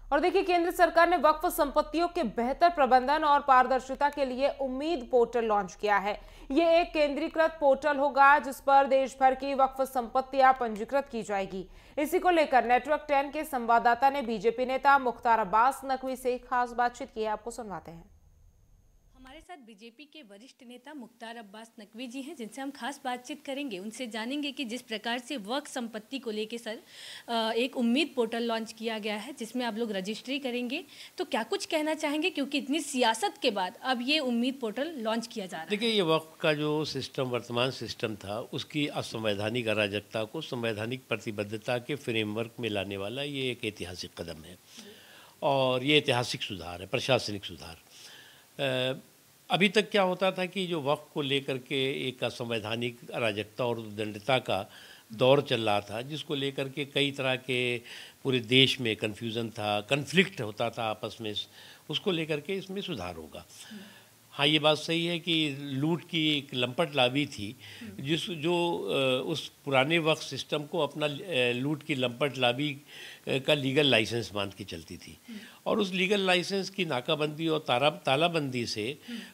और देखिए, केंद्र सरकार ने वक्फ संपत्तियों के बेहतर प्रबंधन और पारदर्शिता के लिए उम्मीद पोर्टल लॉन्च किया है। ये एक केंद्रीकृत पोर्टल होगा जिस पर देश भर की वक्फ संपत्तियां पंजीकृत की जाएगी। इसी को लेकर नेटवर्क 10 के संवाददाता ने बीजेपी नेता मुख्तार अब्बास नकवी से खास बातचीत की है। आपको सुनवाते हैं। हमारे साथ बीजेपी के वरिष्ठ नेता मुख्तार अब्बास नकवी जी हैं, जिनसे हम खास बातचीत करेंगे। उनसे जानेंगे कि जिस प्रकार से वक्फ संपत्ति को लेके सर एक उम्मीद पोर्टल लॉन्च किया गया है जिसमें आप लोग रजिस्ट्री करेंगे, तो क्या कुछ कहना चाहेंगे, क्योंकि इतनी सियासत के बाद अब ये उम्मीद पोर्टल लॉन्च किया जा रहा है। देखिए, ये वक्फ का जो सिस्टम वर्तमान सिस्टम था उसकी असंवैधानिक अराजकता को संवैधानिक प्रतिबद्धता के फ्रेमवर्क में लाने वाला ये एक ऐतिहासिक कदम है और ये ऐतिहासिक सुधार है, प्रशासनिक सुधार। अभी तक क्या होता था कि जो वक्फ को लेकर के एक असंवैधानिक अराजकता और दंडता का दौर चल रहा था, जिसको लेकर के कई तरह के पूरे देश में कन्फ्यूज़न था, कन्फ्लिक्ट होता था आपस में, उसको लेकर के इसमें सुधार होगा। हाँ, ये बात सही है कि लूट की एक लंपट लावी थी उस पुराने वक्फ सिस्टम को अपना लूट की लंपट लावी का लीगल लाइसेंस मान के चलती थी और उस लीगल लाइसेंस की नाकाबंदी और तालाबंदी से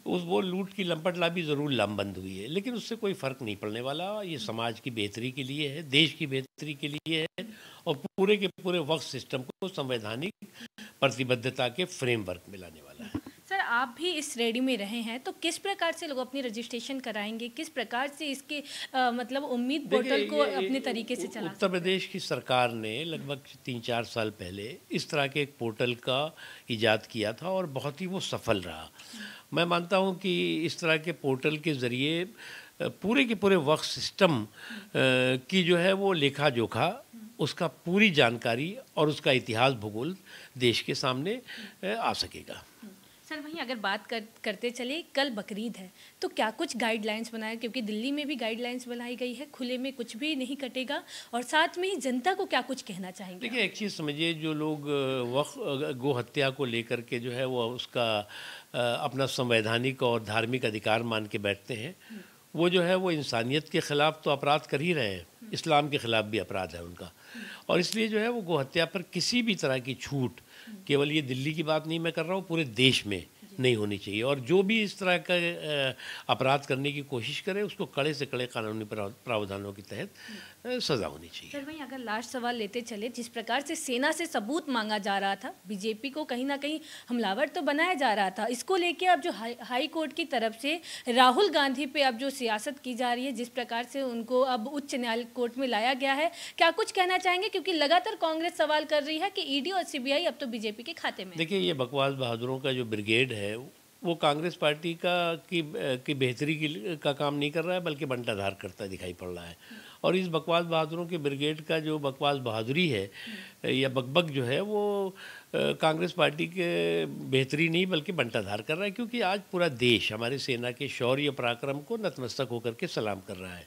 वो लूट की लंपट लावी ज़रूर लामबंद हुई है, लेकिन उससे कोई फ़र्क नहीं पड़ने वाला। ये समाज की बेहतरी के लिए है, देश की बेहतरी के लिए है और पूरे के पूरे वक्फ सिस्टम को संवैधानिक प्रतिबद्धता के फ्रेमवर्क में लाने वाला है। सर, आप भी इस रेडी में रहे हैं, तो किस प्रकार से लोग अपनी रजिस्ट्रेशन कराएंगे, किस प्रकार से इसके मतलब उम्मीद पोर्टल को अपने तरीके से चला? उत्तर प्रदेश की सरकार ने लगभग 3-4 साल पहले इस तरह के एक पोर्टल का इजाद किया था और बहुत ही वो सफल रहा। मैं मानता हूँ कि इस तरह के पोर्टल के ज़रिए पूरे के पूरे वक्फ सिस्टम की जो है वो लेखा जोखा, उसका पूरी जानकारी और उसका इतिहास भूगोल देश के सामने आ सकेगा। सर, वहीं अगर बात करते चले, कल बकरीद है, तो क्या कुछ गाइडलाइंस बनाए, क्योंकि दिल्ली में भी गाइडलाइंस बनाई गई है, खुले में कुछ भी नहीं कटेगा, और साथ में ही जनता को क्या कुछ कहना चाहेंगे? देखिए, एक चीज़ समझिए, जो लोग गो हत्या को लेकर के जो है वो उसका अपना संवैधानिक और धार्मिक अधिकार मान के बैठते हैं, वो जो है वो इंसानियत के ख़िलाफ़ तो अपराध कर ही रहे हैं, इस्लाम के ख़िलाफ़ भी अपराध है उनका। और इसलिए जो है वो गो हत्या पर किसी भी तरह की छूट, केवल ये दिल्ली की बात नहीं मैं कर रहा हूँ, पूरे देश में नहीं होनी चाहिए और जो भी इस तरह का अपराध करने की कोशिश करे उसको कड़े से कड़े कानूनी प्रावधानों के तहत सज़ा होनी चाहिए। सर, वहीं अगर लास्ट सवाल लेते चले, जिस प्रकार से सेना से सबूत मांगा जा रहा था, बीजेपी को कहीं ना कहीं हमलावर तो बनाया जा रहा था, इसको लेके अब जो हाई कोर्ट की तरफ से राहुल गांधी पे अब जो सियासत की जा रही है, जिस प्रकार से उनको अब उच्च न्यायालय कोर्ट में लाया गया है, क्या कुछ कहना चाहेंगे, क्योंकि लगातार कांग्रेस सवाल कर रही है कि ईडी और सीबीआई अब तो बीजेपी के खाते में? देखिए, ये बकवास बहादुरों का जो ब्रिगेड है वो कांग्रेस पार्टी की बेहतरी का काम नहीं कर रहा है, बल्कि बंटाधार करता दिखाई पड़ रहा है। और इस बकवास बहादुरों के ब्रिगेड का जो बकवास बहादुरी है या बकबक जो है वो कांग्रेस पार्टी के बेहतरी नहीं बल्कि बंटाधार कर रहा है, क्योंकि आज पूरा देश हमारी सेना के शौर्य पराक्रम को नतमस्तक होकर के सलाम कर रहा है।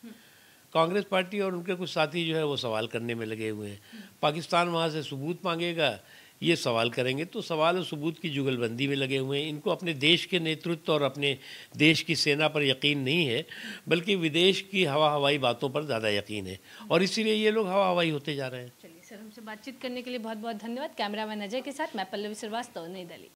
कांग्रेस पार्टी और उनके कुछ साथी जो है वो सवाल करने में लगे हुए हैं। पाकिस्तान वहाँ से सबूत मांगेगा, ये सवाल करेंगे, तो सवाल और सबूत की जुगलबंदी में लगे हुए हैं। इनको अपने देश के नेतृत्व और अपने देश की सेना पर यकीन नहीं है, बल्कि विदेश की हवाई बातों पर ज़्यादा यकीन है और इसीलिए ये लोग हवाई होते जा रहे हैं। चलिए सर, हमसे बातचीत करने के लिए बहुत बहुत धन्यवाद। कैमरामैन अजय के साथ मैं पल्लवी श्रीवास्तव, नई दिल्ली।